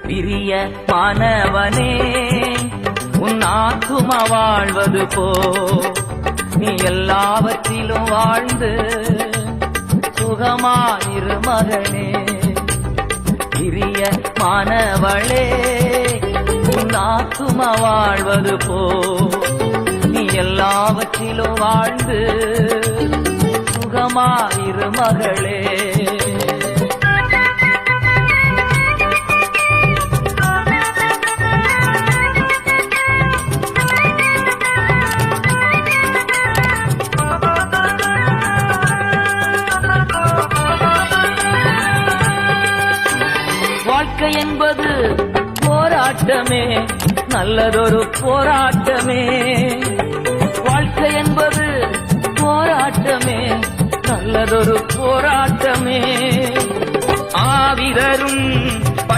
பிரிய மாணவனே உன் ஆத்துமா வாழ்வது போ நீ எல்லாவற்றிலும் வாழ்ந்து சுகமாயிரு மகனே. பிரிய மாணவளே உன் ஆத்துமா வாழ்வது போ நீ எல்லாவற்றிலும் வாழ்ந்து சுகமாயிரு மகளே. வாழ்க்கை என்பது போராட்டமே, நல்லதொரு போராட்டமே. வாழ்க்கை என்பது போராட்டமே, நல்லதொரு போராட்டமே. ஆவிதரும்